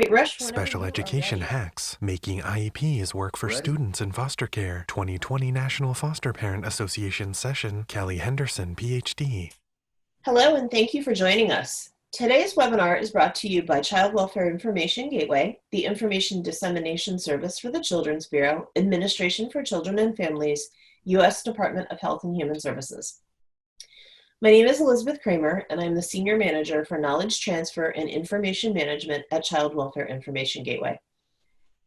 Great Rush, whenever Special you are Education ready. Hacks, Making IEPs Work for Ready? Students in Foster Care, 2020 National Foster Parent Association Session, Callie Henderson, PhD. Hello, and thank you for joining us. Today's webinar is brought to you by Child Welfare Information Gateway, the Information Dissemination Service for the Children's Bureau, Administration for Children and Families, U.S. Department of Health and Human Services. My name is Elizabeth Kramer, and I'm the Senior Manager for Knowledge Transfer and Information Management at Child Welfare Information Gateway.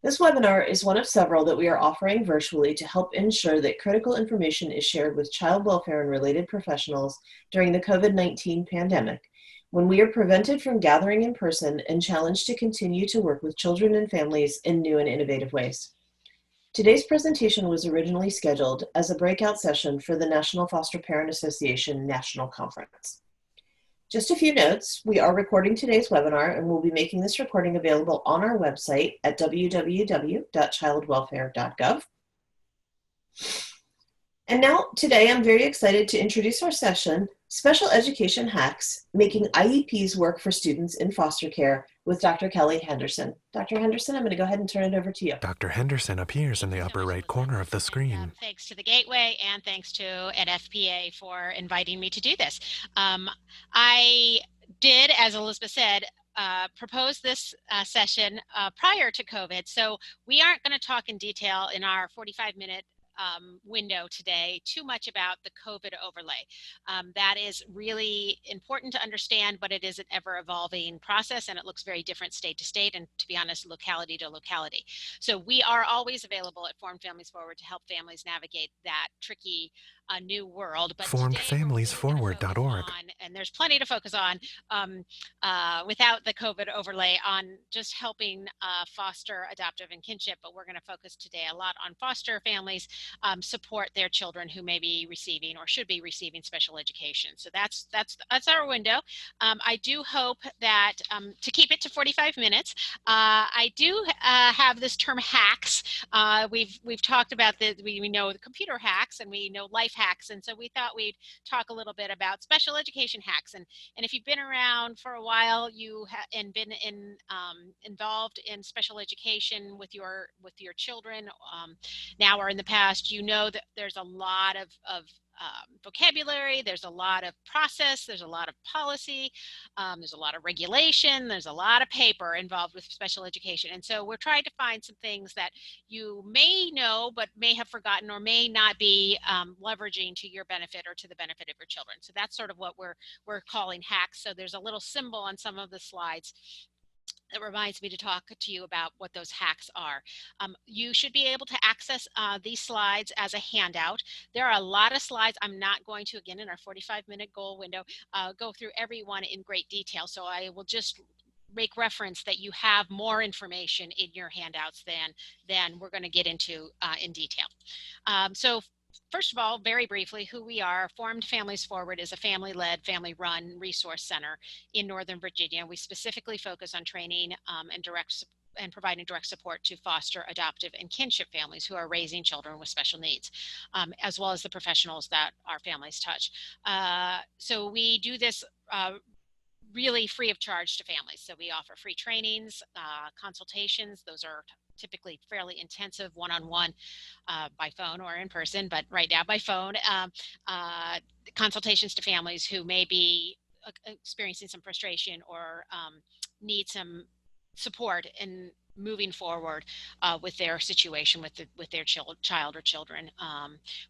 This webinar is one of several that we are offering virtually to help ensure that critical information is shared with child welfare and related professionals during the COVID-19 pandemic, when we are prevented from gathering in person and challenged to continue to work with children and families in new and innovative ways. Today's presentation was originally scheduled as a breakout session for the National Foster Parent Association National Conference. Just a few notes, we are recording today's webinar and we'll be making this recording available on our website at www.childwelfare.gov. And now, today, I'm very excited to introduce our session, Special Education Hacks, Making IEPs Work for Students in Foster Care with Dr. Callie Henderson. Dr. Henderson, I'm going to go ahead and turn it over to you. Dr. Henderson appears in Thank the you so upper much, right Elizabeth. corner of the screen. Thanks to the Gateway and thanks to NFPA for inviting me to do this. I did, as Elizabeth said, propose this session prior to COVID. So we aren't going to talk in detail in our 45-minute window today too much about the COVID overlay. That is really important to understand, but it is an ever evolving process and it looks very different state to state and, to be honest, locality to locality. So we are always available at Formed Families Forward to help families navigate that tricky new world. But today we're really going to focus FormedFamiliesForward.org. on, and there's plenty to focus on without the COVID overlay, on just helping foster, adoptive, and kinship. But we're going to focus today a lot on foster families support their children who may be receiving or should be receiving special education. So that's our window. I do hope that to keep it to 45 minutes, I do have this term hacks. We've talked about we know the computer hacks and we know life hacks, and so we thought we'd talk a little bit about special education hacks. And if you've been around for a while, and been involved in special education with your children now or in the past, you know that there's a lot of vocabulary, there's a lot of process, there's a lot of policy, there's a lot of regulation, there's a lot of paper involved with special education. And so we're trying to find some things that you may know but may have forgotten or may not be leveraging to your benefit or to the benefit of your children. So that's sort of what we're calling hacks. So there's a little symbol on some of the slides that reminds me to talk to you about what those hacks are. You should be able to access these slides as a handout. There are a lot of slides. I'm not going to, again, in our 45-minute goal window, go through every one in great detail. So I will just make reference that you have more information in your handouts than we're going to get into in detail. So first of all, very briefly, who we are. Formed Families Forward is a family-led, family-run resource center in Northern Virginia. We specifically focus on training and providing direct support to foster, adoptive, and kinship families who are raising children with special needs, as well as the professionals that our families touch. So we do this really free of charge to families. So we offer free trainings, consultations. Those are typically fairly intensive one-on-one by phone or in person, but right now by phone, consultations to families who may be experiencing some frustration or need some support in moving forward with their situation with their child or children.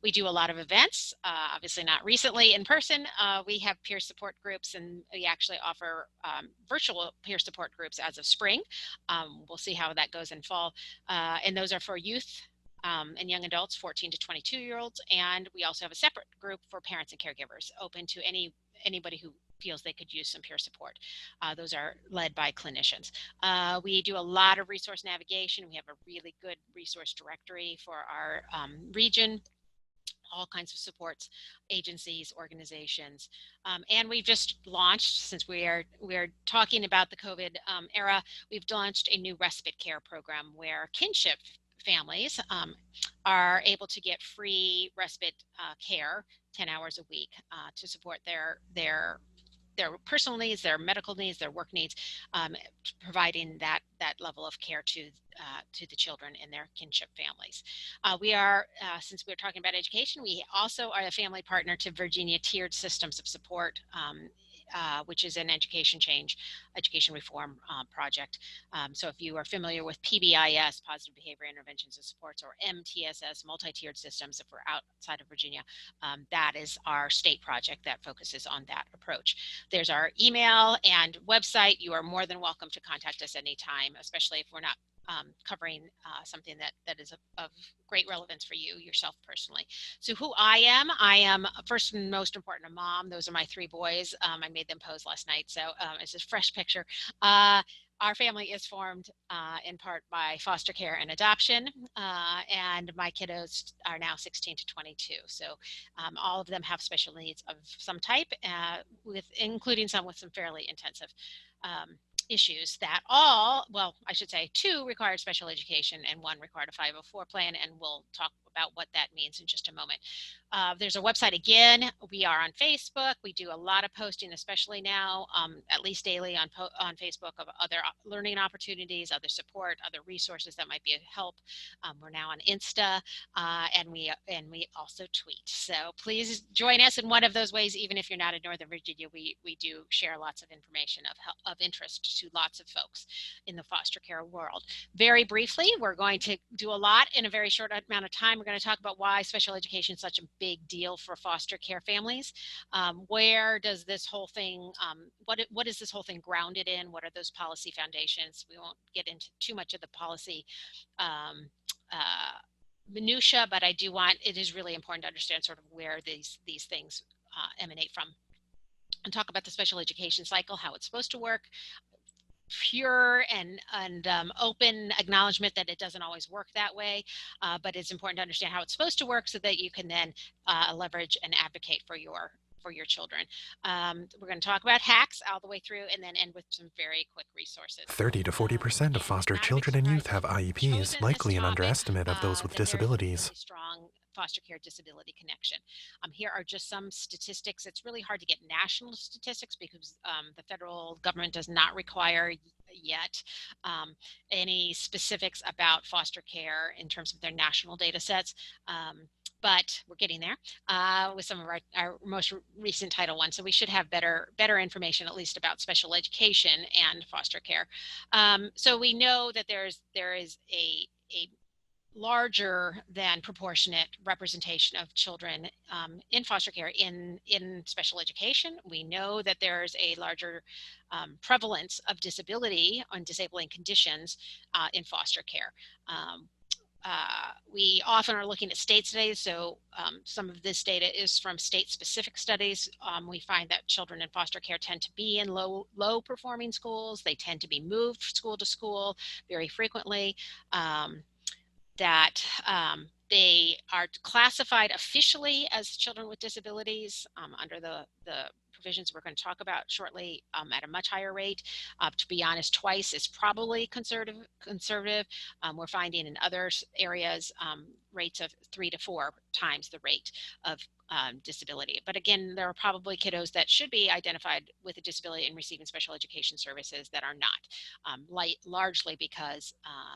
We do a lot of events, obviously not recently in person. We have peer support groups, and we actually offer virtual peer support groups as of spring. We'll see how that goes in fall. And those are for youth and young adults, 14 to 22-year-olds. And we also have a separate group for parents and caregivers, open to anybody who feels they could use some peer support. Those are led by clinicians. We do a lot of resource navigation. We have a really good resource directory for our region, all kinds of supports, agencies, organizations. And we've just launched, since we're talking about the COVID era, we've launched a new respite care program where kinship families are able to get free respite care 10 hours a week to support their personal needs, their medical needs, their work needs, providing that level of care to the children and their kinship families. We are, since we're talking about education, we also are a family partner to Virginia Tiered Systems of Support, which is an education reform project. So if you are familiar with PBIS, Positive Behavior Interventions and Supports, or MTSS, Multi-Tiered Systems, if we're outside of Virginia, that is our state project that focuses on that approach. There's our email and website. You are more than welcome to contact us anytime, especially if we're not covering something that is of great relevance for you yourself personally. So who I am first and most important, a mom. Those are my 3 boys. I made them pose last night, so it's a fresh picture. Our family is formed in part by foster care and adoption, and my kiddos are now 16 to 22. So all of them have special needs of some type, including some with some fairly intensive issues that well, I should say 2 required special education and 1 required a 504 plan, and we'll talk about what that means in just a moment. There's a website again. We are on Facebook. We do a lot of posting, especially now, at least daily on Facebook, of other learning opportunities, other support, other resources that might be of help. We're now on Insta, and we also tweet. So please join us in one of those ways. Even if you're not in Northern Virginia, we do share lots of information of interest to lots of folks in the foster care world. Very briefly, we're going to do a lot in a very short amount of time. We're going to talk about why special education is such a big deal for foster care families. Where does this whole thing, what is this whole thing grounded in? What are those policy foundations? We won't get into too much of the policy minutia, but it is really important to understand sort of where these things emanate from. And talk about the special education cycle, how it's supposed to work, pure and open acknowledgement that it doesn't always work that way, but it's important to understand how it's supposed to work so that you can then leverage and advocate for your children. We're going to talk about hacks all the way through, and then end with some very quick resources. 30 to 40% of foster children and youth have IEPs, likely an underestimate of those with disabilities. Really strong foster care disability connection. Here are just some statistics. It's really hard to get national statistics because the federal government does not require yet any specifics about foster care in terms of their national data sets. But we're getting there with some of our most recent Title I. So we should have better information, at least about special education and foster care. So we know that there is a larger than proportionate representation of children in foster care in special education. We know that there's a larger prevalence of disability on disabling conditions in foster care. We often are looking at state studies, so some of this data is from state-specific studies. We find that children in foster care tend to be in low-performing schools. They tend to be moved school to school very frequently. That they are classified officially as children with disabilities under the provisions we're going to talk about shortly at a much higher rate. To be honest, twice is probably conservative. We're finding in other areas rates of 3 to 4 times the rate of disability. But again, there are probably kiddos that should be identified with a disability and receiving special education services that are not, largely because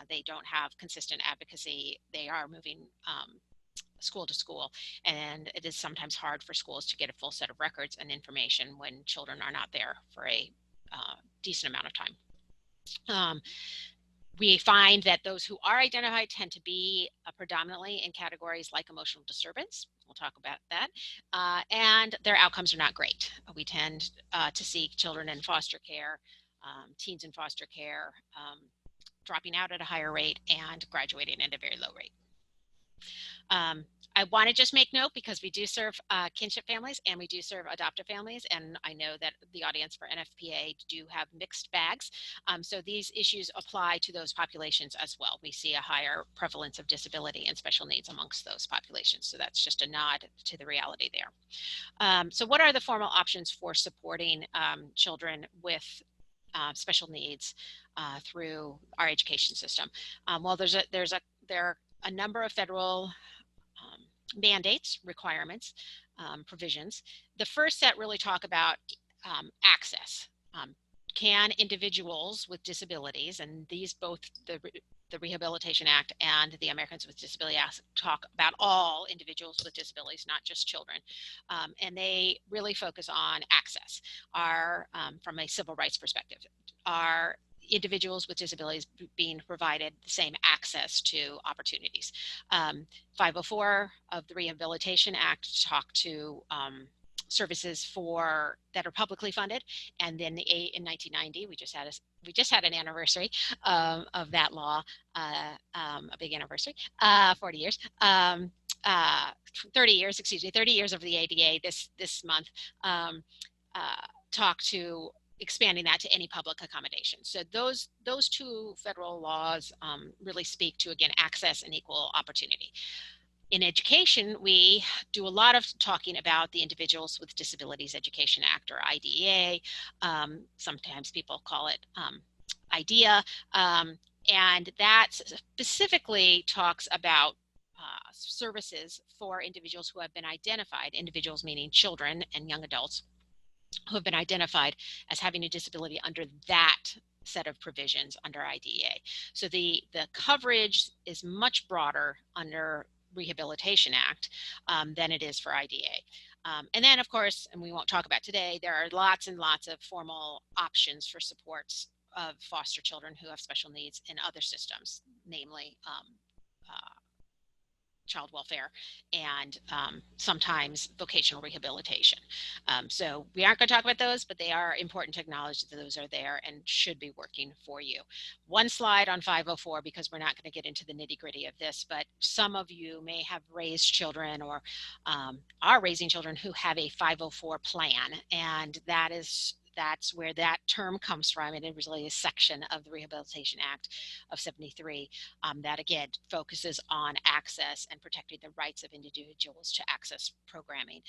they don't have consistent advocacy. They are moving school to school, and it is sometimes hard for schools to get a full set of records and information when children are not there for a decent amount of time. We find that those who are identified tend to be predominantly in categories like emotional disturbance. We'll talk about that. And their outcomes are not great. We tend to see children in foster care, teens in foster care, dropping out at a higher rate and graduating at a very low rate. I want to just make note, because we do serve kinship families and we do serve adoptive families, and I know that the audience for NFPA do have mixed bags. So these issues apply to those populations as well. We see a higher prevalence of disability and special needs amongst those populations. So that's just a nod to the reality there. So what are the formal options for supporting children with special needs through our education system? Well, there are a number of federal mandates, requirements, provisions. The first set really talk about access. Can individuals with disabilities, and these both the Rehabilitation Act and the Americans with Disabilities Act talk about all individuals with disabilities, not just children, and they really focus on access. From a civil rights perspective, are individuals with disabilities being provided the same access to opportunities. 504 of the Rehabilitation Act talk to services that are publicly funded, and then in 1990 we just had an anniversary of that law, a big anniversary, 40 years, 30 years, excuse me, 30 years of the ADA this month. Talk to expanding that to any public accommodation. So those two federal laws really speak to, again, access and equal opportunity. In education, we do a lot of talking about the Individuals with Disabilities Education Act, or IDEA. Sometimes people call it IDEA. And that specifically talks about services for individuals who have been identified, individuals meaning children and young adults, who have been identified as having a disability under that set of provisions under IDEA. So the coverage is much broader under Rehabilitation Act than it is for IDEA. And then, of course, and we won't talk about today, there are lots and lots of formal options for supports of foster children who have special needs in other systems, namely child welfare and sometimes vocational rehabilitation. So we aren't going to talk about those, but they are important to acknowledge that those are there and should be working for you. One slide on 504, because we're not going to get into the nitty gritty of this, but some of you may have raised children or are raising children who have a 504 plan, and that's where that term comes from. And it was really a section of the Rehabilitation Act of 73 that, again, focuses on access and protecting the rights of individuals to access programming.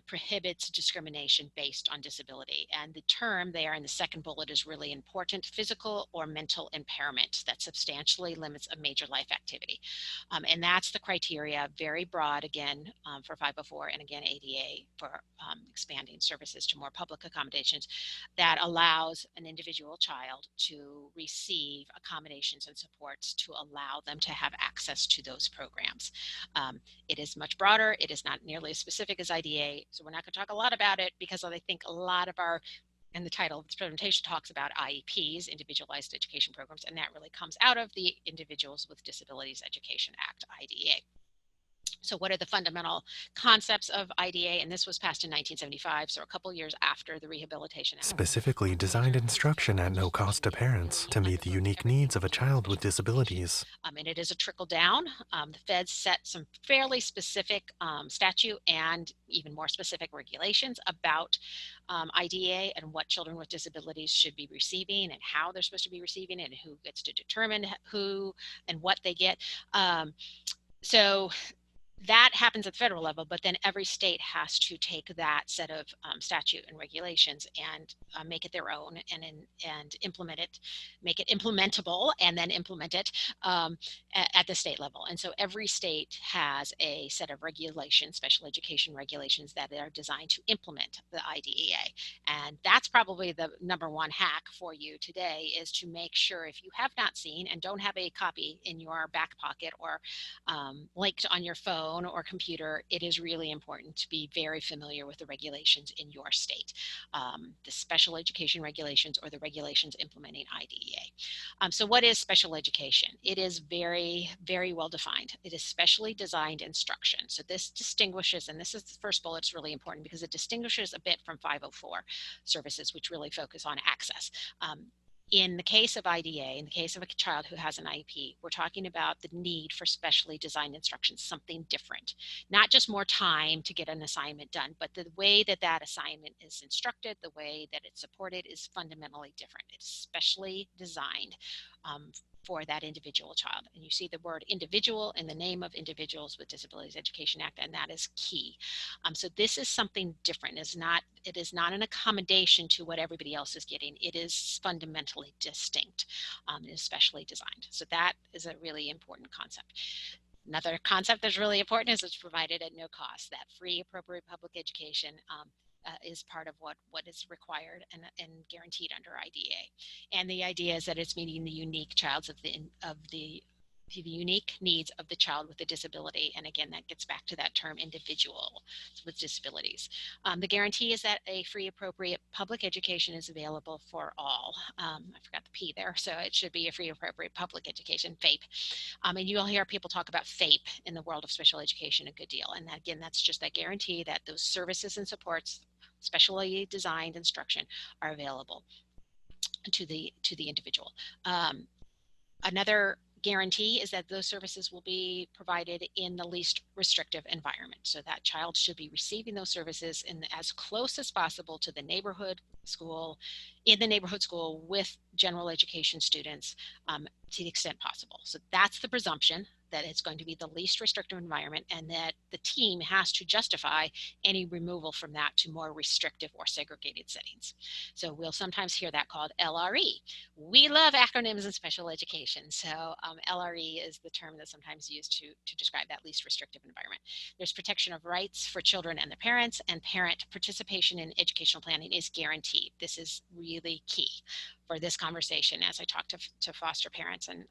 Prohibits discrimination based on disability. And the term there in the second bullet is really important: physical or mental impairment that substantially limits a major life activity. And that's the criteria, very broad, again, for 504, and again, ADA for expanding services to more public accommodations, that allows an individual child to receive accommodations and supports to allow them to have access to those programs. It is much broader. It is not nearly as specific as IDA. So we're not going to talk a lot about it, because I think a lot of and the title of this presentation talks about IEPs, individualized education programs, and that really comes out of the Individuals with Disabilities Education Act, IDEA. So what are the fundamental concepts of IDEA? And this was passed in 1975, so a couple years after the Rehabilitation Act. Specifically designed instruction at no cost to parents to meet the unique needs of a child with disabilities. And it is a trickle down. The feds set some fairly specific statute and even more specific regulations about IDEA and what children with disabilities should be receiving and how they're supposed to be receiving it and who gets to determine who and what they get. So that happens at the federal level, but then every state has to take that set of statute and regulations and make it their own and implement it, make it implementable, and then implement it at the state level. And so every state has a set of regulations, special education regulations, that are designed to implement the IDEA. And that's probably the number one hack for you today, is to make sure, if you have not seen and don't have a copy in your back pocket or linked on your phone or computer, it is really important to be very familiar with the regulations in your state, the special education regulations or the regulations implementing IDEA. So what is special education? It is very, very well defined. It is specially designed instruction. So this distinguishes, and this is the first bullet, it's really important because it distinguishes a bit from 504 services, which really focus on access. In the case of IDEA, in the case of a child who has an IEP, we're talking about the need for specially designed instruction, something different, not just more time to get an assignment done, but the way that that assignment is instructed, the way that it's supported is fundamentally different. It's specially designed for that individual child. And you see the word individual in the name of Individuals with Disabilities Education Act, and that is key. So this is something different. It is not an accommodation to what everybody else is getting. It is fundamentally distinct, especially designed. So that is a really important concept. Another concept that's really important is it's provided at no cost, that free appropriate public education. is part of what is required and guaranteed under IDEA. And the idea is that it's meeting the unique the unique needs of the child with a disability. And again, that gets back to that term individual with disabilities. The guarantee is that a free, appropriate public education is available for all. I forgot the P there, so it should be a free, appropriate public education, FAPE. And you'll hear people talk about FAPE in the world of special education a good deal. And again, that's just that guarantee that those services and supports, specially designed instruction, are available to the individual. Another guarantee is that those services will be provided in the least restrictive environment. So that child should be receiving those services in as close as possible to the neighborhood school, in the neighborhood school with general education students, to the extent possible. So that's the presumption, that it's going to be the least restrictive environment, and that the team has to justify any removal from that to more restrictive or segregated settings. So we'll sometimes hear that called LRE. We love acronyms in special education. So LRE is the term that's sometimes used to describe that least restrictive environment. There's protection of rights for children and their parents, and parent participation in educational planning is guaranteed. This is really key for this conversation as I talk to foster parents and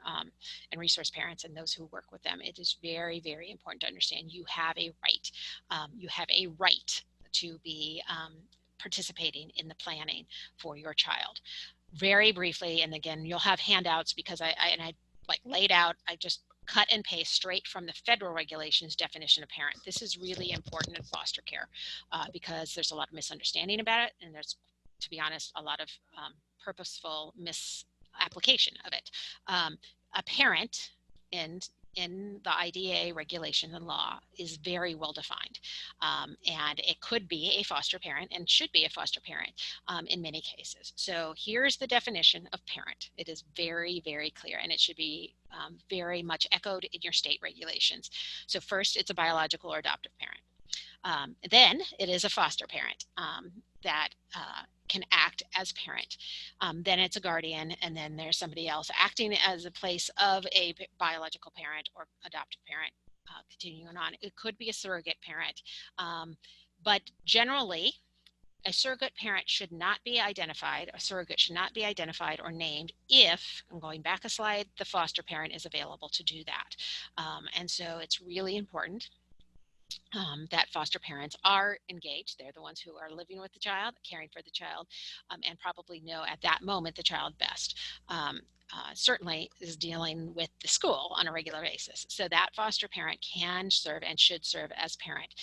resource parents and those who work with them. It is very, very important to understand you have a right. You have a right to be participating in the planning for your child. Very briefly, and again, you'll have handouts because I like laid out, I just cut and paste straight from the federal regulations definition of parent. This is really important in foster care because there's a lot of misunderstanding about it, and there's, to be honest, a lot of purposeful misapplication of it. A parent in the IDEA regulation and law is very well defined, and it could be a foster parent and should be a foster parent in many cases. So here's the definition of parent. It is very, very clear, and it should be very much echoed in your state regulations. So first, it's a biological or adoptive parent. Then it is a foster parent that can act as parent. Then it's a guardian, and then there's somebody else acting as a place of a biological parent or adoptive parent. Continuing on, it could be a surrogate parent, but generally, a surrogate parent should not be identified, a surrogate should not be identified or named if, I'm going back a slide, the foster parent is available to do that. And so it's really important that foster parents are engaged. They're the ones who are living with the child, caring for the child, and probably know at that moment the child best. Certainly is dealing with the school on a regular basis. So that foster parent can serve and should serve as parent.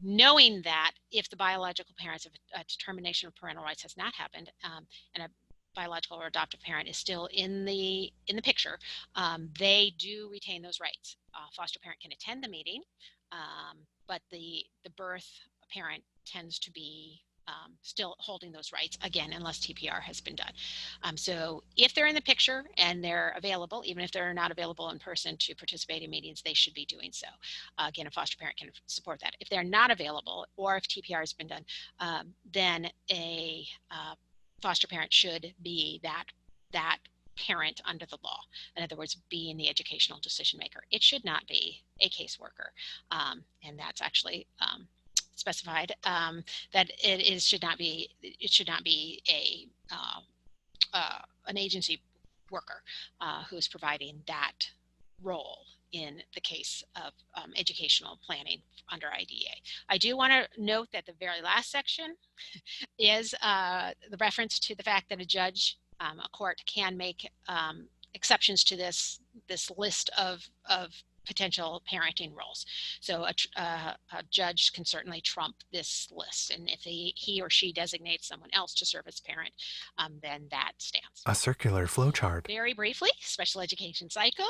Knowing that if the biological parents, a determination of parental rights has not happened, and a biological or adoptive parent is still in the picture, they do retain those rights. Foster parent can attend the meeting, but the birth parent tends to be still holding those rights, again, unless TPR has been done. So if they're in the picture and they're available, even if they're not available in person to participate in meetings, they should be doing so. Again, a foster parent can support that. If they're not available, or if TPR has been done, then a foster parent should be that parent under the law. In other words, being the educational decision maker. It should not be a caseworker, and that's actually specified that it should not be an agency worker who's providing that role in the case of educational planning under IDEA. I do want to note that the very last section is the reference to the fact that a judge, a court, can make exceptions to this list of potential parenting roles. So a judge can certainly trump this list, and if he or she designates someone else to serve as parent, then that stands. A circular flowchart. Very briefly, special education cycle.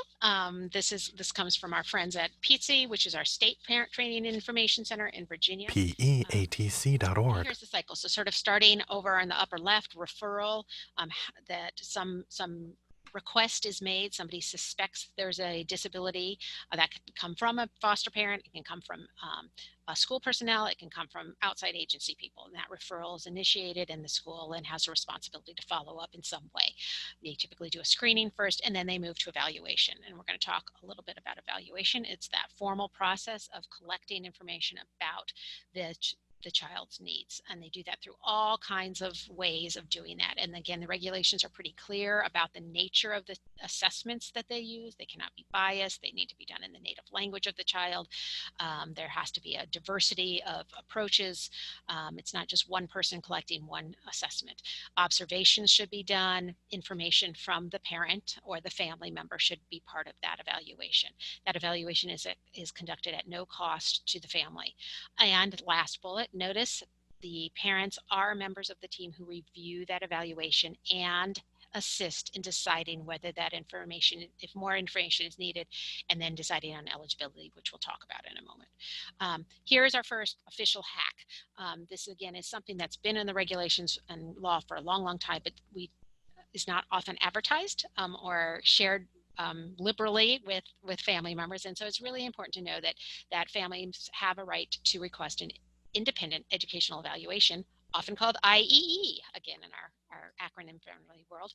This comes from our friends at PTC, which is our state parent training and information center in Virginia. PEATC.org. Here's the cycle. So sort of starting over in the upper left, referral, that some request is made, somebody suspects there's a disability that can come from a foster parent, it can come from school personnel, it can come from outside agency people, and that referral is initiated, and the school then has a responsibility to follow up in some way. They typically do a screening first, and then they move to evaluation, and we're going to talk a little bit about evaluation. It's that formal process of collecting information about the child's needs. And they do that through all kinds of ways of doing that. And again, the regulations are pretty clear about the nature of the assessments that they use. They cannot be biased. They need to be done in the native language of the child. There has to be a diversity of approaches. It's not just one person collecting one assessment. Observations should be done. Information from the parent or the family member should be part of that evaluation. That evaluation is conducted at no cost to the family. And last bullet, notice the parents are members of the team who review that evaluation and assist in deciding whether that information, if more information is needed, and then deciding on eligibility, which we'll talk about in a moment. Here is our first official hack. This again is something that's been in the regulations and law for a long time, but is not often advertised or shared liberally with family members. And so it's really important to know that families have a right to request an independent educational evaluation, often called IEE, again in our acronym friendly world.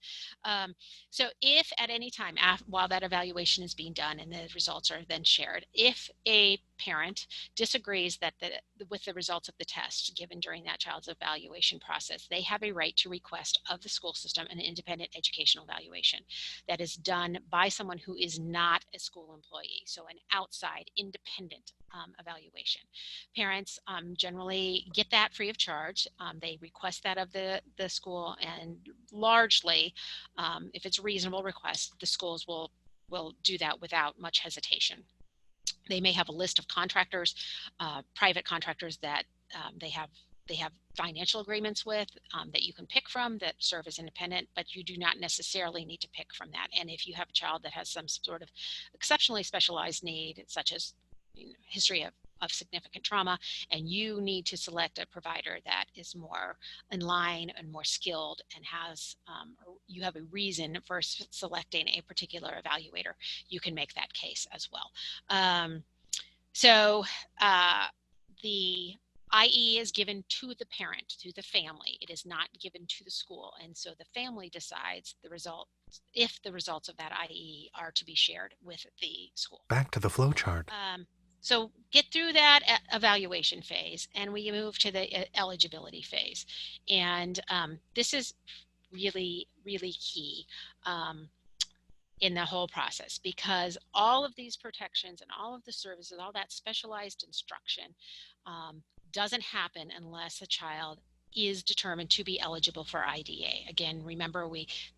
So if at any time while that evaluation is being done and the results are then shared, if a parent disagrees with the results of the test given during that child's evaluation process, they have a right to request of the school system an independent educational evaluation that is done by someone who is not a school employee, so an outside independent evaluation. Parents generally get that free of charge. They request that of the school, and largely, if it's a reasonable request, the schools will do that without much hesitation. They may have a list of contractors, private contractors that they have financial agreements with that you can pick from that serve as independent, but you do not necessarily need to pick from that. And if you have a child that has some sort of exceptionally specialized need, such as history of significant trauma, and you need to select a provider that is more in line and more skilled and has you have a reason for selecting a particular evaluator, you can make that case as well. So the IE is given to the parent, to the family. It is not given to the school. And so the family decides the result, if the results of that IE are to be shared with the school. Back to the flow chart. So get through that evaluation phase, and we move to the eligibility phase. And this is really, really key in the whole process, because all of these protections and all of the services, all that specialized instruction doesn't happen unless a child is determined to be eligible for IDA. Again, remember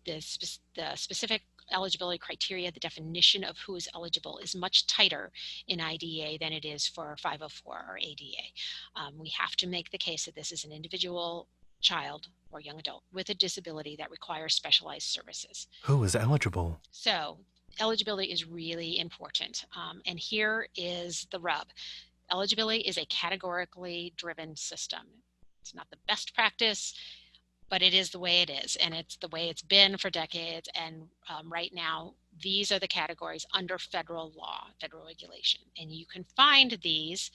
the specific eligibility criteria, the definition of who is eligible is much tighter in IDA than it is for 504 or ADA. We have to make the case that this is an individual child or young adult with a disability that requires specialized services. Who is eligible? So eligibility is really important. And here is the rub. Eligibility is a categorically driven system. It's not the best practice, but it is the way it is, and it's the way it's been for decades. And right now, these are the categories under federal law, federal regulation. And you can find these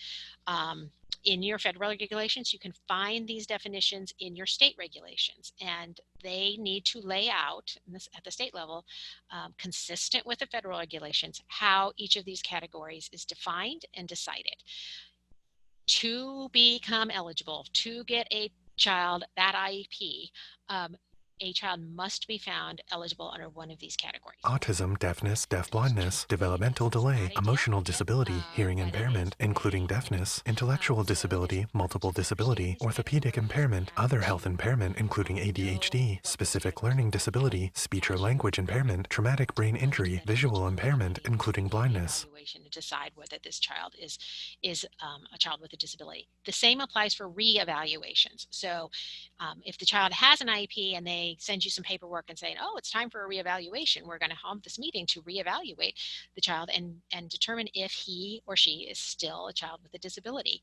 in your federal regulations. You can find these definitions in your state regulations, and they need to lay out at the state level, consistent with the federal regulations, how each of these categories is defined and decided. To become eligible, to get a child that IEP, a child must be found eligible under one of these categories. Autism, deafness, deafblindness, developmental delay, emotional disability, hearing impairment, including deafness, intellectual disability, multiple disability, orthopedic impairment, other health impairment, including ADHD, specific learning disability, speech or language impairment, traumatic brain injury, visual impairment, including blindness. To decide whether this child is a child with a disability. The same applies for re-evaluations. So if the child has an IEP and they send you some paperwork and saying, oh, it's time for a re-evaluation, we're going to have this meeting to re-evaluate the child and determine if he or she is still a child with a disability.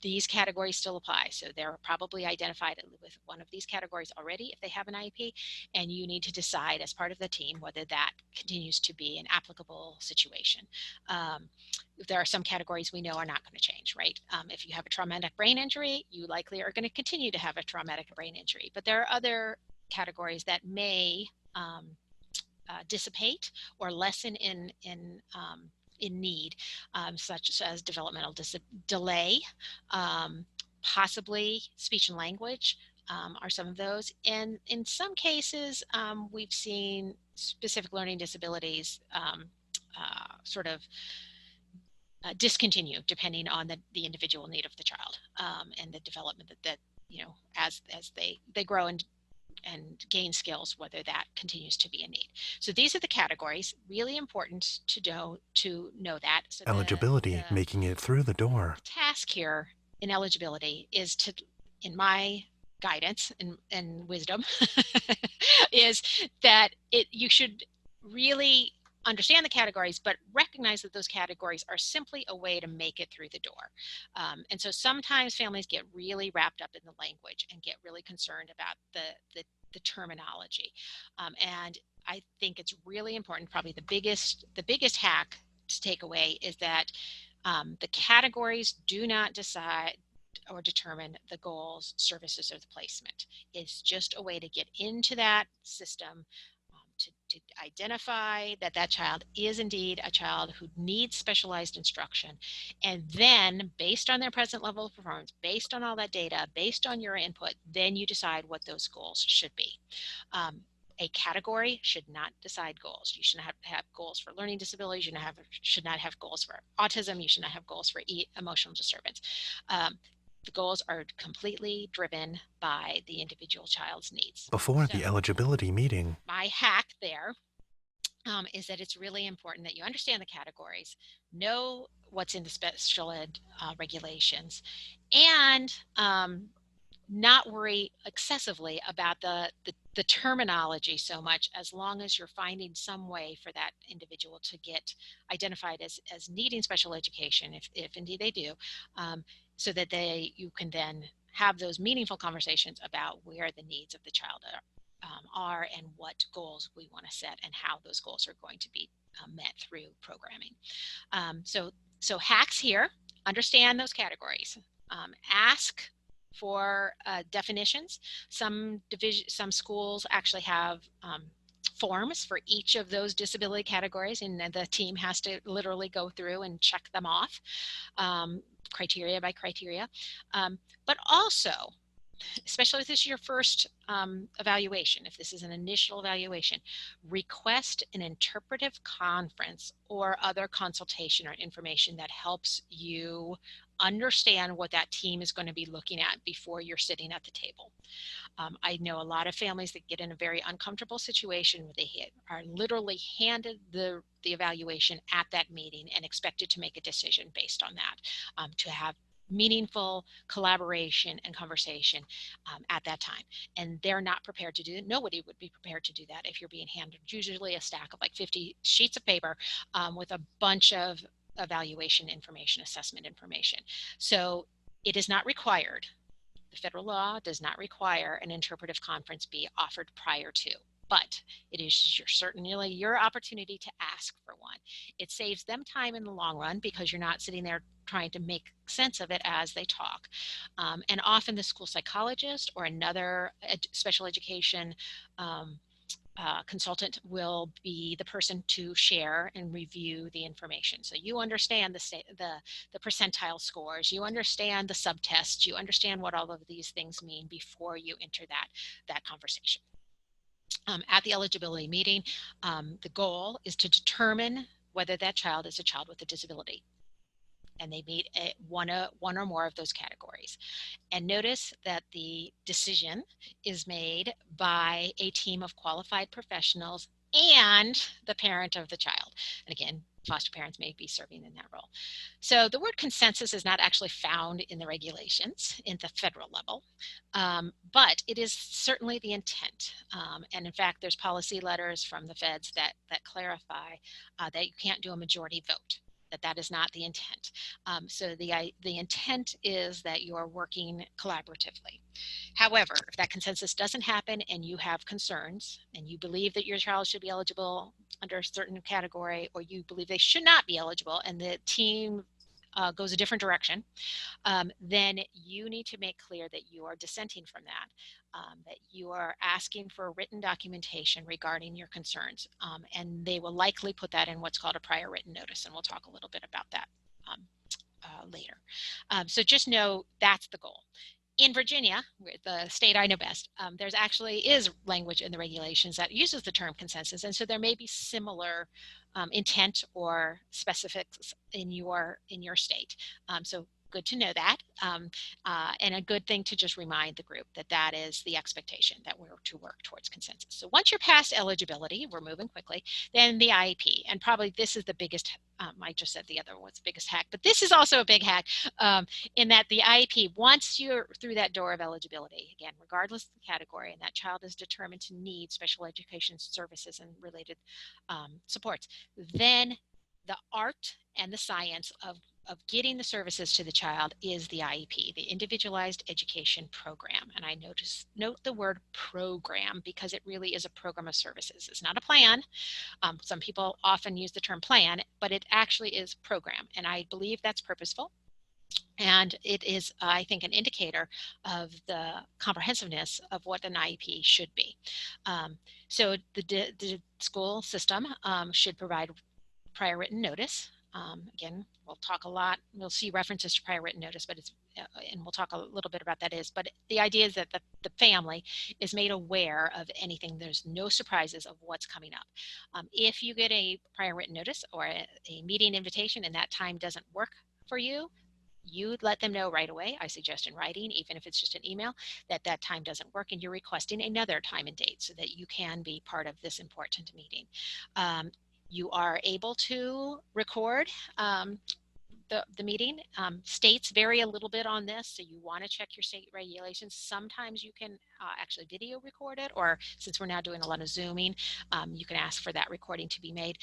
These categories still apply. So they're probably identified with one of these categories already if they have an IEP, and you need to decide as part of the team whether that continues to be an applicable situation. There are some categories we know are not going to change, right? If you have a traumatic brain injury, you likely are going to continue to have a traumatic brain injury, but there are other categories that may dissipate or lessen in need, such as developmental delay, possibly speech and language are some of those. And in some cases, we've seen specific learning disabilities sort of discontinue depending on the individual need of the child and the development that as they grow and gain skills, whether that continues to be a need. So these are the categories. Really important to know that. So Eligibility, making it through the door. task here in eligibility is to, in my guidance and wisdom, is that you should really understand the categories, but recognize that those categories are simply a way to make it through the door. And so sometimes families get really wrapped up in the language and get really concerned about the terminology. And I think it's really important, probably the biggest hack to take away is that the categories do not decide or determine the goals, services, or the placement. It's just a way to get into that system, to identify that child is indeed a child who needs specialized instruction. And then based on their present level of performance, based on all that data, based on your input, then you decide what those goals should be. A category should not decide goals. You should not have goals for learning disabilities. You should not have goals for autism. You should not have goals for emotional disturbance. The goals are completely driven by the individual child's needs. Before the eligibility meeting, my hack there is that it's really important that you understand the categories, know what's in the special ed regulations, and not worry excessively about the terminology so much, as long as you're finding some way for that individual to get identified as needing special education, if indeed they do, so that you can then have those meaningful conversations about where the needs of the child are and what goals we want to set and how those goals are going to be met through programming. So hacks here: understand those categories, ask for definitions. Some schools actually have forms for each of those disability categories, and the team has to literally go through and check them off, criteria by criteria. But also, especially if this is your first evaluation, if this is an initial evaluation, request an interpretive conference or other consultation or information that helps you understand what that team is going to be looking at before you're sitting at the table. I know a lot of families that get in a very uncomfortable situation where they are literally handed the evaluation at that meeting and expected to make a decision based on that, to have meaningful collaboration and conversation at that time. And they're not prepared to do it. Nobody would be prepared to do that if you're being handed usually a stack of like 50 sheets of paper with a bunch of evaluation information, assessment information. So it is not required. The federal law does not require an interpretive conference be offered prior to, but it is certainly your opportunity to ask for one. It saves them time in the long run because you're not sitting there trying to make sense of it as they talk. And often the school psychologist or another special education consultant will be the person to share and review the information. So you understand the percentile scores, you understand the subtests, you understand what all of these things mean before you enter that conversation. At the eligibility meeting, the goal is to determine whether that child is a child with a disability, and they meet one or more of those categories. And notice that the decision is made by a team of qualified professionals and the parent of the child. And again, foster parents may be serving in that role. So the word consensus is not actually found in the regulations in the federal level, but it is certainly the intent. And in fact, there's policy letters from the feds that clarify that you can't do a majority vote. That is not the intent. So the intent is that you are working collaboratively. However, if that consensus doesn't happen and you have concerns and you believe that your child should be eligible under a certain category, or you believe they should not be eligible and the team goes a different direction, then you need to make clear that you are dissenting from that you are asking for written documentation regarding your concerns. And they will likely put that in what's called a prior written notice. And we'll talk a little bit about that later. So just know that's the goal. In Virginia, the state I know best, there's actually is language in the regulations that uses the term consensus, and so there may be similar intent or specifics in your state. So good to know that, and a good thing to just remind the group that that is the expectation, that we're to work towards consensus. So once you're past eligibility, we're moving quickly, then the IEP, and probably this is the biggest, I just said the other one's the biggest hack, but this is also a big hack, in that the IEP, once you're through that door of eligibility, again, regardless of the category, and that child is determined to need special education services and related supports, then the art and the science of getting the services to the child is the IEP, the Individualized Education Program. And I note the word program because it really is a program of services. It's not a plan. Some people often use the term plan, but it actually is program. And I believe that's purposeful. And it is, I think, an indicator of the comprehensiveness of what an IEP should be. So the school system should provide prior written notice. Again, we'll talk a lot. We'll see references to prior written notice, but and we'll talk a little bit about that is. But the idea is that the family is made aware of anything. There's no surprises of what's coming up. If you get a prior written notice or a meeting invitation and that time doesn't work for you, you let them know right away. I suggest in writing, even if it's just an email, that that time doesn't work and you're requesting another time and date so that you can be part of this important meeting. You are able to record the meeting. States vary a little bit on this, so you want to check your state regulations. Sometimes you can actually video record it, or since we're now doing a lot of Zooming, you can ask for that recording to be made,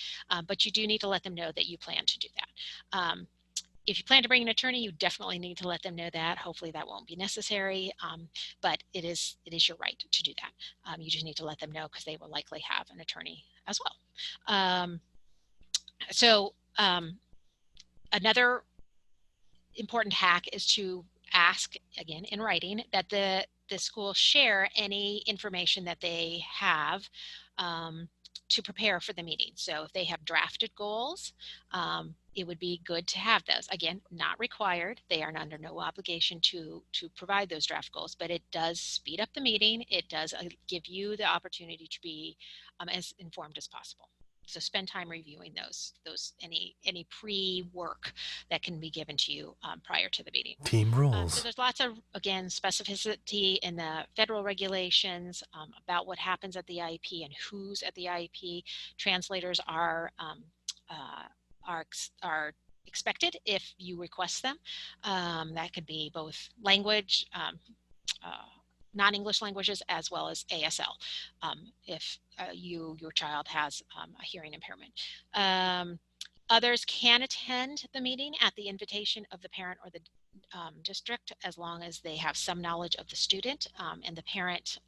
but you do need to let them know that you plan to do that. If you plan to bring an attorney, you definitely need to let them know that. Hopefully that won't be necessary, but it is your right to do that. You just need to let them know because they will likely have an attorney as well. Another important hack is to ask, again, in writing, that the school share any information that they have to prepare for the meeting. So if they have drafted goals, it would be good to have those. Again, not required. They are under no obligation to provide those draft goals, but it does speed up the meeting. It does give you the opportunity to be as informed as possible. So spend time reviewing any pre-work that can be given to you prior to the meeting. Team rules. So there's lots of, again, specificity in the federal regulations about what happens at the IEP and who's at the IEP. Translators are expected if you request them. That could be both language, non-English languages, as well as ASL, if your child has a hearing impairment. Others can attend the meeting at the invitation of the parent or the district, as long as they have some knowledge of the student, and the parent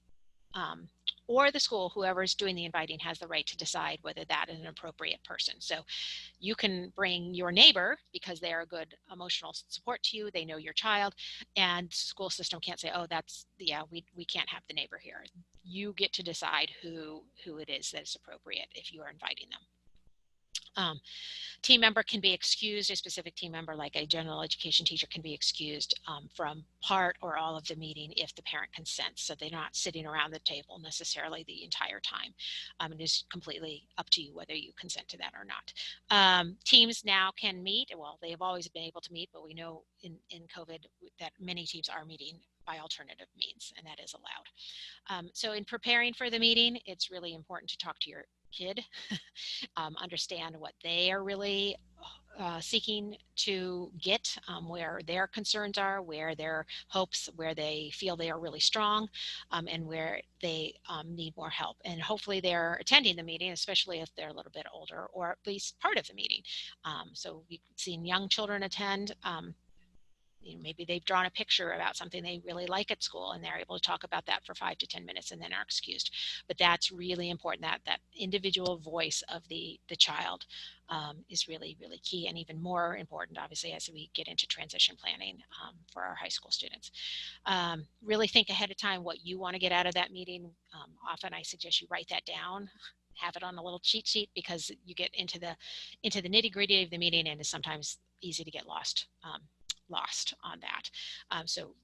or the school, whoever is doing the inviting, has the right to decide whether that is an appropriate person. So you can bring your neighbor because they are a good emotional support to you. They know your child, and school system can't say, oh, we can't have the neighbor here. You get to decide who it is that is appropriate if you are inviting them. Team member can be excused. A specific team member, like a general education teacher, can be excused from part or all of the meeting if the parent consents. So they're not sitting around the table necessarily the entire time. It is completely up to you whether you consent to that or not. Teams now can meet. Well, they have always been able to meet, but we know in COVID that many teams are meeting by alternative means, and that is allowed. So in preparing for the meeting, it's really important to talk to your kid, understand what they are really seeking to get, where their concerns are, where their hopes, where they feel they are really strong, and where they need more help. And hopefully they're attending the meeting, especially if they're a little bit older, or at least part of the meeting. So we've seen young children attend. Maybe they've drawn a picture about something they really like at school, and they're able to talk about that for 5 to 10 minutes and then are excused. But that's really important. That individual voice of the child is really, really key, and even more important, obviously, as we get into transition planning for our high school students. Really think ahead of time what you want to get out of that meeting. Often I suggest you write that down, have it on a little cheat sheet, because you get into the nitty gritty of the meeting, and sometimes easy to get lost on that. So,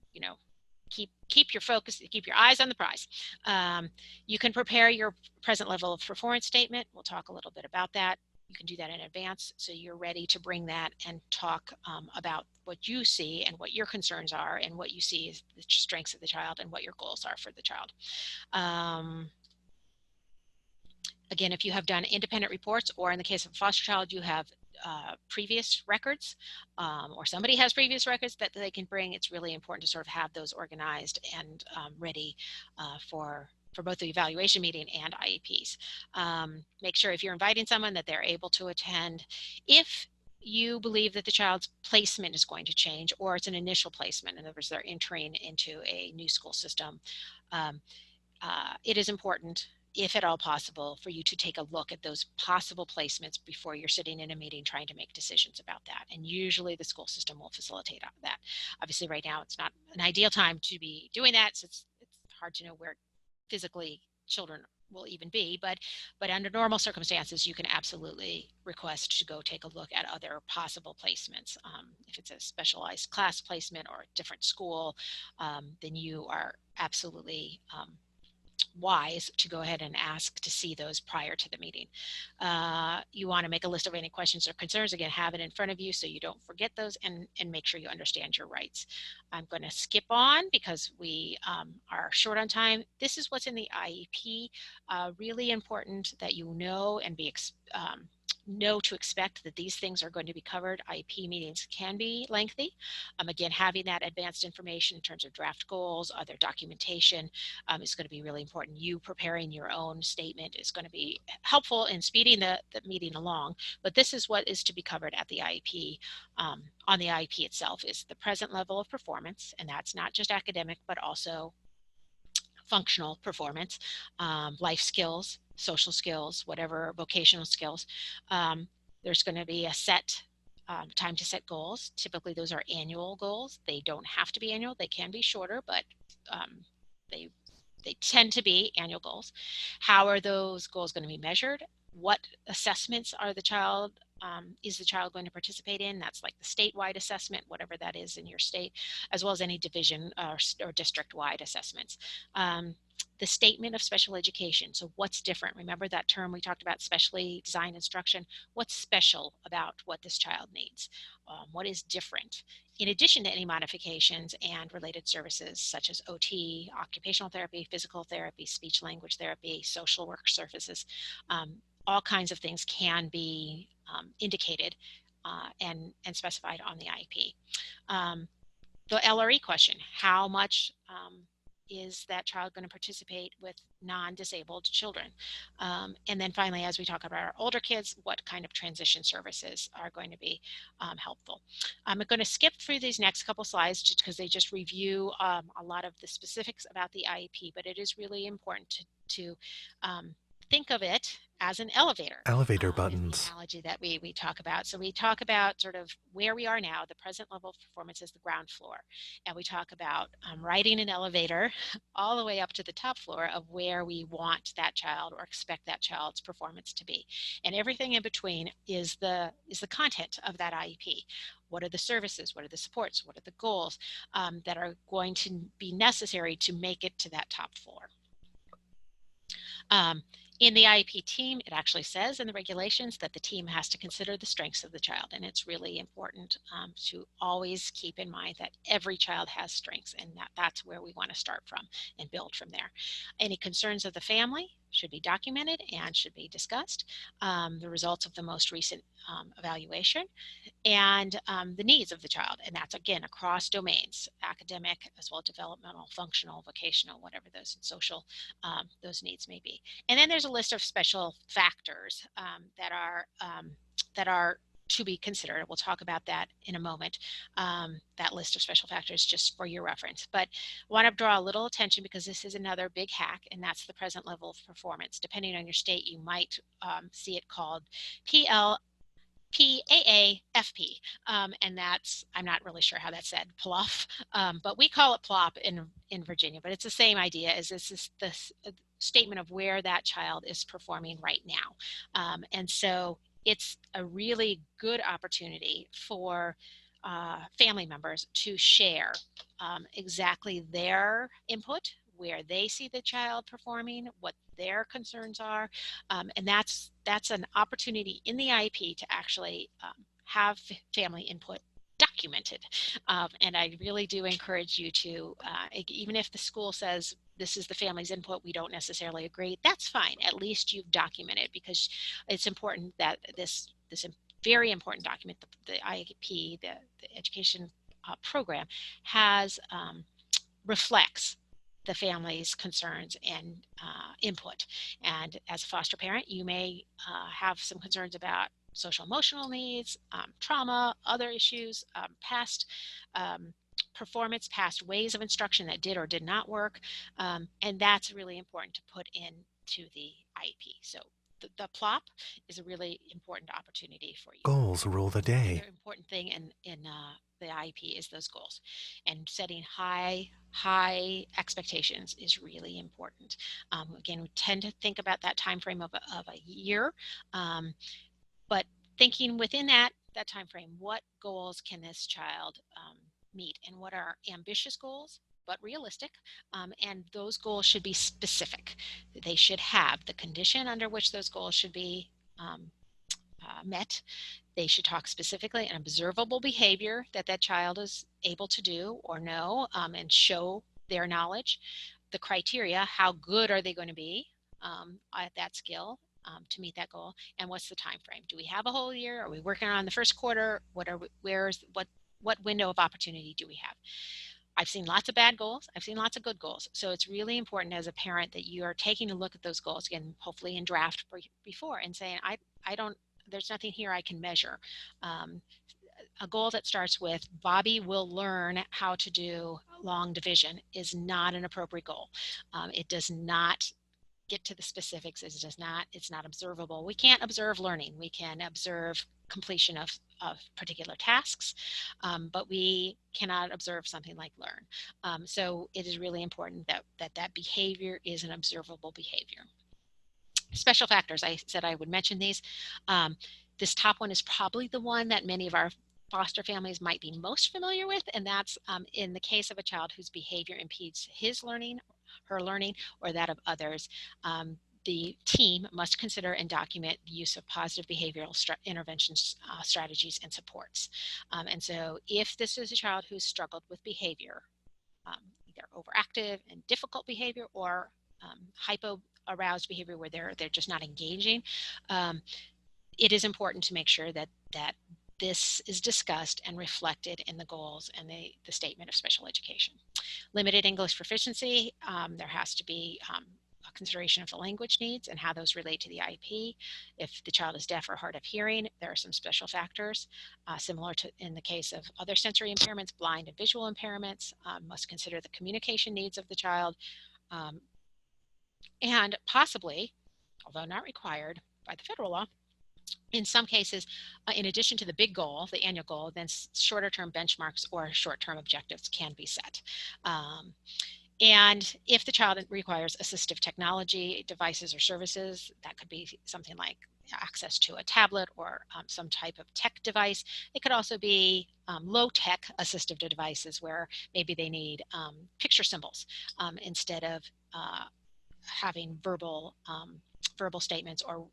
keep your focus, keep your eyes on the prize. You can prepare your present level of performance statement. We'll talk a little bit about that. You can do that in advance, so you're ready to bring that and talk about what you see and what your concerns are and what you see as the strengths of the child and what your goals are for the child. Again, if you have done independent reports, or in the case of a foster child, you have previous records, or somebody has previous records that they can bring, it's really important to sort of have those organized and ready for both the evaluation meeting and IEPs. Make sure if you're inviting someone that they're able to attend. If you believe that the child's placement is going to change, or it's an initial placement, in other words, they're entering into a new school system, it is important, if at all possible, for you to take a look at those possible placements before you're sitting in a meeting trying to make decisions about that. And usually the school system will facilitate that. Obviously, right now it's not an ideal time to be doing that, so it's hard to know where physically children will even be, but under normal circumstances, you can absolutely request to go take a look at other possible placements. If it's a specialized class placement or a different school, then you are absolutely wise to go ahead and ask to see those prior to the meeting. You want to make a list of any questions or concerns. Again, have it in front of you so you don't forget those, and make sure you understand your rights. I'm going to skip on because we are short on time. This is what's in the IEP. Really important that you know and know to expect that these things are going to be covered. IEP meetings can be lengthy. Again, having that advanced information in terms of draft goals, other documentation, is going to be really important. You preparing your own statement is going to be helpful in speeding the meeting along, but this is what is to be covered at the IEP. On the IEP itself is the present level of performance, and that's not just academic, but also functional performance, life skills, social skills, whatever vocational skills. There's going to be a set time to set goals. Typically, those are annual goals. They don't have to be annual. They can be shorter, but they tend to be annual goals. How are those goals going to be measured? What assessments are is the child going to participate in? That's like the statewide assessment, whatever that is in your state, as well as any division or district-wide assessments. The statement of special education. So what's different? Remember that term we talked about, specially designed instruction. What's special about what this child needs? What is different? In addition to any modifications and related services such as OT, occupational therapy, physical therapy, speech language therapy, social work services, all kinds of things can be indicated and specified on the IEP. The LRE question, how much is that child going to participate with non-disabled children? And then finally, as we talk about our older kids, what kind of transition services are going to be helpful? I'm going to skip through these next couple slides just because they just review a lot of the specifics about the IEP, but it is really important to think of it as an elevator. Elevator Is buttons. the analogy that we talk about. So we talk about sort of where we are now, the present level of performance is the ground floor. And we talk about riding an elevator all the way up to the top floor of where we want that child or expect that child's performance to be. And everything in between is the content of that IEP. What are the services? What are the supports? What are the goals that are going to be necessary to make it to that top floor? In the IEP team, it actually says in the regulations that the team has to consider the strengths of the child, and it's really important to always keep in mind that every child has strengths, and that's where we want to start from and build from there. Any concerns of the family should be documented and should be discussed. The results of the most recent evaluation, and the needs of the child, and that's again across domains, academic as well as developmental, functional, vocational, whatever those social those needs may be. And then there's a list of special factors that are to be considered. We'll talk about that in a moment, that list of special factors just for your reference. But I want to draw a little attention because this is another big hack, and that's the present level of performance. Depending on your state, you might see it called PAAFP, and that's, I'm not really sure how that's said, PLOF, but we call it PLOP in Virginia, but it's the same idea as this is the statement of where that child is performing right now. And so it's a really good opportunity for family members to share exactly their input, where they see the child performing, what their concerns are, and that's an opportunity in the IEP to actually have family input documented. And I really do encourage you to, even if the school says this is the family's input, we don't necessarily agree, that's fine. At least you've documented, because it's important that this very important document, the IEP, the education program, has reflects the family's concerns and input. And as a foster parent, you may have some concerns about social emotional needs, trauma, other issues, past performance, past ways of instruction that did or did not work. And that's really important to put into the IEP. So the plop is a really important opportunity for you. Goals rule the day. Another important thing in the IEP is those goals, and setting high expectations is really important. Again, we tend to think about that time frame of a year, but thinking within that time frame, what goals can this child meet, and what are ambitious goals but realistic, and those goals should be specific. They should have the condition under which those goals should be met. They should talk specifically an observable behavior that child is able to do or know, and show their knowledge. The criteria, how good are they going to be at that skill to meet that goal, and what's the time frame? Do we have a whole year? Are we working on the first quarter? What window of opportunity do we have? I've seen lots of bad goals. I've seen lots of good goals. So it's really important as a parent that you are taking a look at those goals, again, hopefully in draft before, and saying, I don't, there's nothing here I can measure. A goal that starts with Bobby will learn how to do long division is not an appropriate goal. It does not get to the specifics. It's not observable. We can't observe learning. We can observe completion of particular tasks, but we cannot observe something like learn. So it is really important that behavior is an observable behavior. Special factors, I said I would mention these. This top one is probably the one that many of our foster families might be most familiar with, and that's in the case of a child whose behavior impedes his learning, her learning, or that of others. The team must consider and document the use of positive behavioral interventions, strategies, and supports. And so if this is a child who's struggled with behavior, either overactive and difficult behavior, or hypo-aroused behavior where they're just not engaging, it is important to make sure that this is discussed and reflected in the goals and the statement of special education. Limited English proficiency, there has to be a consideration of the language needs and how those relate to the IEP. If the child is deaf or hard of hearing, there are some special factors, similar to in the case of other sensory impairments, blind and visual impairments, must consider the communication needs of the child, and possibly, although not required by the federal law, in some cases, in addition to the big goal, the annual goal, then shorter term benchmarks or short term objectives can be set. And if the child requires assistive technology, devices, or services, that could be something like access to a tablet or some type of tech device. It could also be low-tech assistive devices where maybe they need picture symbols instead of having verbal statements or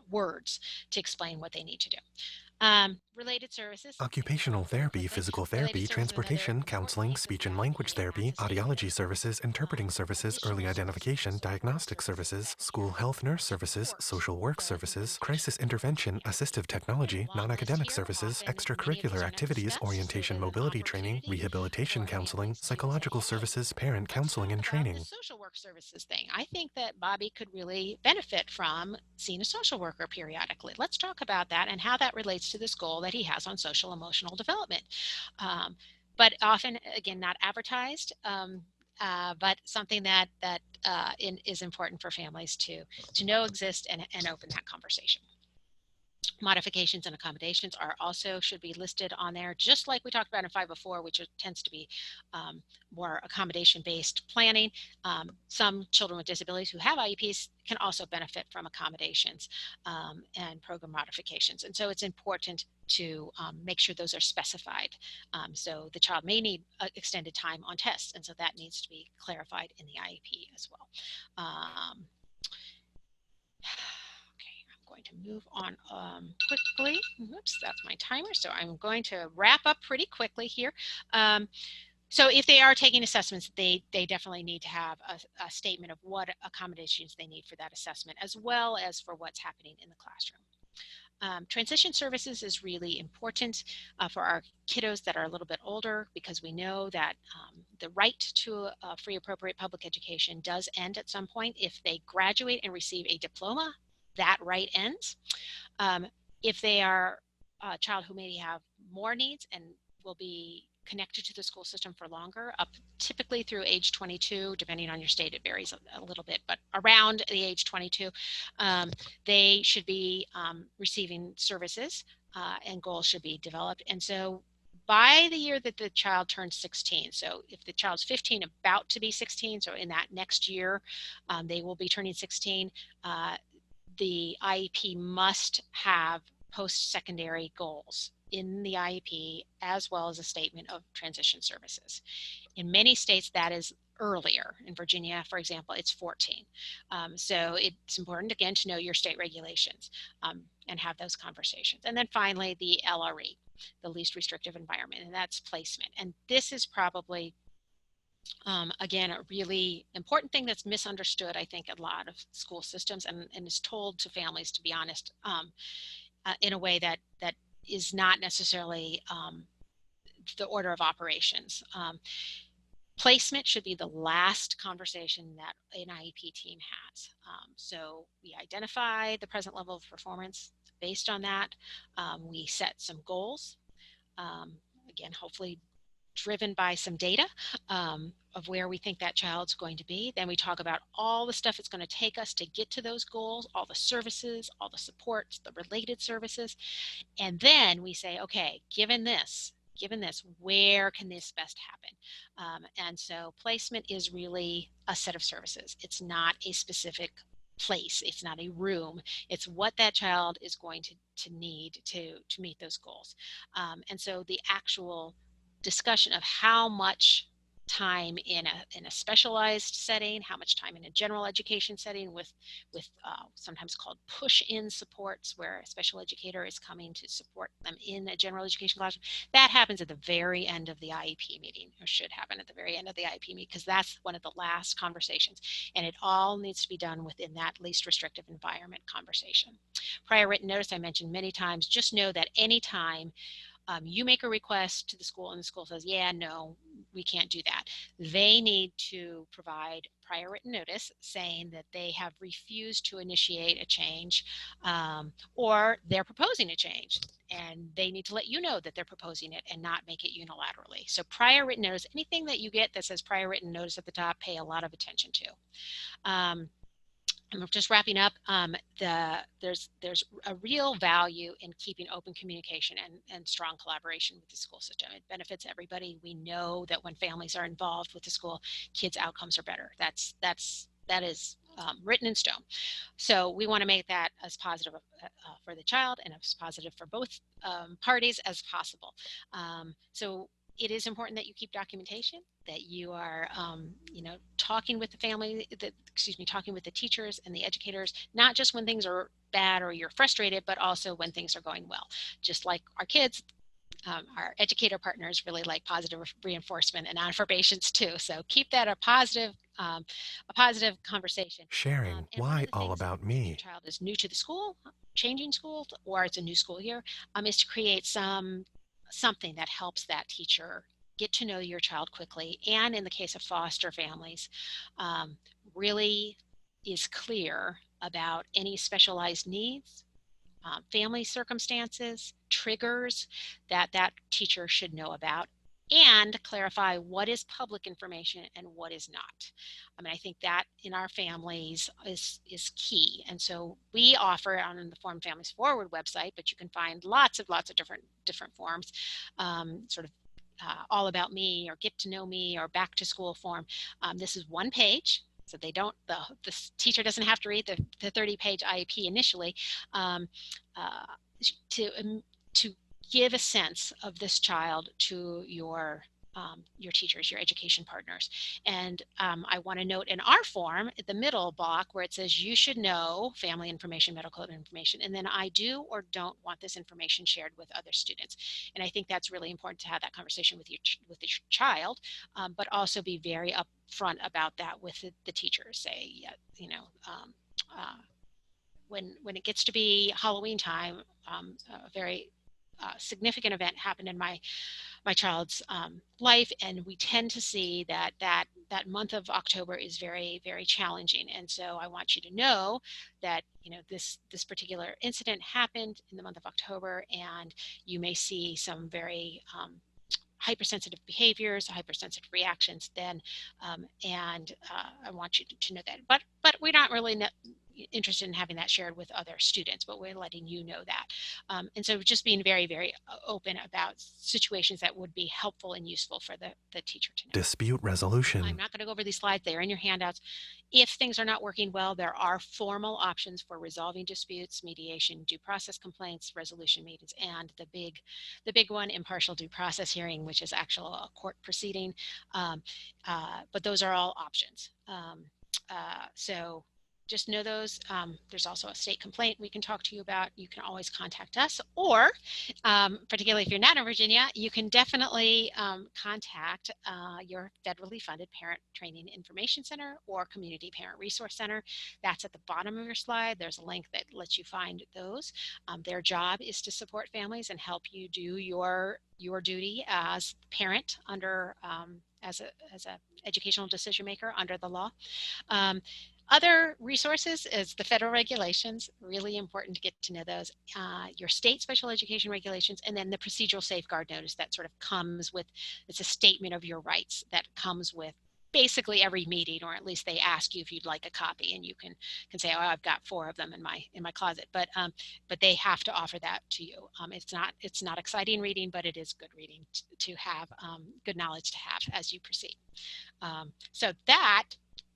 words to explain what they need to do. Related services. Occupational therapy, physical therapy, transportation, counseling, speech and language therapy, audiology services, interpreting services, early identification, diagnostic services, school health nurse services, social work services, crisis intervention, assistive technology, non-academic services, extracurricular activities, orientation mobility training, rehabilitation counseling, psychological services, parent counseling and training. The social work services thing. I think that Bobby could really benefit from seeing a social worker periodically. Let's talk about that and how that relates to this goal that he has on social emotional development. But often, again, not advertised, but something that is important for families to know exist and open that conversation. Modifications and accommodations are also should be listed on there, just like we talked about in 504, which tends to be more accommodation-based planning. Some children with disabilities who have IEPs can also benefit from accommodations and program modifications. And so it's important to make sure those are specified. So the child may need extended time on tests, and so that needs to be clarified in the IEP as well. Okay, I'm going to move on quickly. Oops, that's my timer. So I'm going to wrap up pretty quickly here. So if they are taking assessments, they definitely need to have a statement of what accommodations they need for that assessment, as well as for what's happening in the classroom. Transition services is really important for our kiddos that are a little bit older, because we know that the right to a free appropriate public education does end at some point. If they graduate and receive a diploma, that right ends. If they are a child who maybe have more needs and will be connected to the school system for longer, up typically through age 22, depending on your state, it varies a little bit, but around the age 22, they should be receiving services and goals should be developed. And so by the year that the child turns 16, so if the child's 15, about to be 16, so in that next year, they will be turning 16, the IEP must have post-secondary goals in the IEP, as well as a statement of transition services. In many states, that is earlier. In Virginia, for example, it's 14. So it's important, again, to know your state regulations and have those conversations. And then finally, the LRE, the least restrictive environment, and that's placement. And this is probably again, a really important thing that's misunderstood, I think, a lot of school systems, and is told to families, to be honest, in a way that is not necessarily the order of operations. Placement should be the last conversation that an IEP team has. So we identify the present level of performance. Based on that, we set some goals. Again, hopefully driven by some data of where we think that child's going to be. Then we talk about all the stuff it's going to take us to get to those goals, all the services, all the supports, the related services. And then we say, okay, given this, where can this best happen? And so placement is really a set of services. It's not a specific place. It's not a room. It's what that child is going to need to meet those goals. And so the actual discussion of how much time in a specialized setting, how much time in a general education setting with sometimes called push-in supports, where a special educator is coming to support them in a general education classroom. That happens at the very end of the IEP meeting, or should happen at the very end of the IEP meeting, because that's one of the last conversations, and it all needs to be done within that least restrictive environment conversation. Prior written notice, I mentioned many times. Just know that anytime you make a request to the school and the school says, yeah, no, we can't do that, they need to provide prior written notice saying that they have refused to initiate a change, or they're proposing a change, and they need to let you know that they're proposing it and not make it unilaterally. So prior written notice, anything that you get that says prior written notice at the top, pay a lot of attention to. I'm just wrapping up. There's a real value in keeping open communication and strong collaboration with the school system. It benefits everybody. We know that when families are involved with the school, kids' outcomes are better. That is written in stone. So we want to make that as positive for the child and as positive for both parties as possible. So it is important that you keep documentation, that you are, talking with the family, talking with the teachers and the educators, not just when things are bad or you're frustrated, but also when things are going well. Just like our kids, our educator partners really like positive reinforcement and affirmations too. So keep that a positive conversation. Sharing. And one Why of the all things, about if your me? child is new to the school, changing schools, or it's a new school year, is to create something that helps that teacher get to know your child quickly. And in the case of foster families, really is clear about any specialized needs, family circumstances, triggers that teacher should know about, and clarify what is public information and what is not. I mean, I think that in our families is key. And so we offer on the Form Families Forward website, but you can find lots of different forms, sort of all about me or get to know me or back to school form. This is one page. So they don't, the teacher doesn't have to read the 30-page IEP initially, to give a sense of this child to your teachers, your education partners. And I want to note in our form, at the middle block where it says you should know family information, medical information, and then I do or don't want this information shared with other students. And I think that's really important to have that conversation with your child, but also be very upfront about that with the teachers. Say, you know, when it gets to be Halloween time, a very significant event happened in my child's life, and we tend to see that month of October is very, very challenging. And so I want you to know that, you know, this particular incident happened in the month of October, and you may see some very hypersensitive behaviors, hypersensitive reactions then, and I want you to know that. But we're not really interested in having that shared with other students, but we're letting you know that. And so just being very, very open about situations that would be helpful and useful for the teacher to know. Dispute resolution. I'm not going to go over these slides. They are in your handouts. If things are not working well, there are formal options for resolving disputes, mediation, due process complaints, resolution meetings, and the big one, impartial due process hearing, which is actual a court proceeding. But those are all options. So just know those. There's also a state complaint we can talk to you about. You can always contact us, or particularly if you're not in Virginia, you can definitely contact your federally funded Parent Training Information Center or Community Parent Resource Center. That's at the bottom of your slide. There's a link that lets you find those. Their job is to support families and help you do your duty as parent under as a educational decision maker under the law. Other resources is the federal regulations, really important to get to know those, your state special education regulations, and then the procedural safeguard notice that sort of comes with, it's a statement of your rights that comes with basically every meeting, or at least they ask you if you'd like a copy, and you can say, oh, I've got 4 of them in my closet, but they have to offer that to you. It's not exciting reading, but it is good reading to have, good knowledge to have as you proceed. So that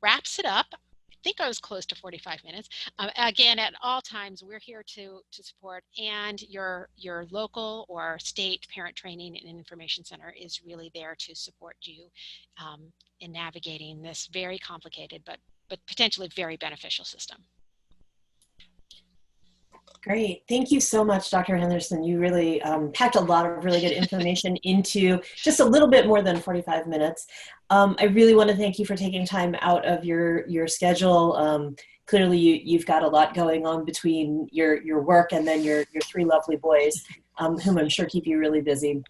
wraps it up. I think I was close to 45 minutes. Again, at all times, we're here to support, and your local or state parent training and information center is really there to support you in navigating this very complicated but potentially very beneficial system. Great. Thank you so much, Dr. Henderson. You really packed a lot of really good information into just a little bit more than 45 minutes. I really want to thank you for taking time out of your schedule. Clearly, you've got a lot going on between your work and then your 3 lovely boys, whom I'm sure keep you really busy.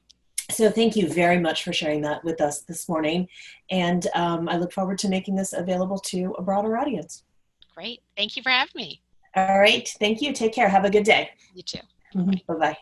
So thank you very much for sharing that with us this morning. And I look forward to making this available to a broader audience. Great. Thank you for having me. All right. Thank you. Take care. Have a good day. You too. Bye-bye.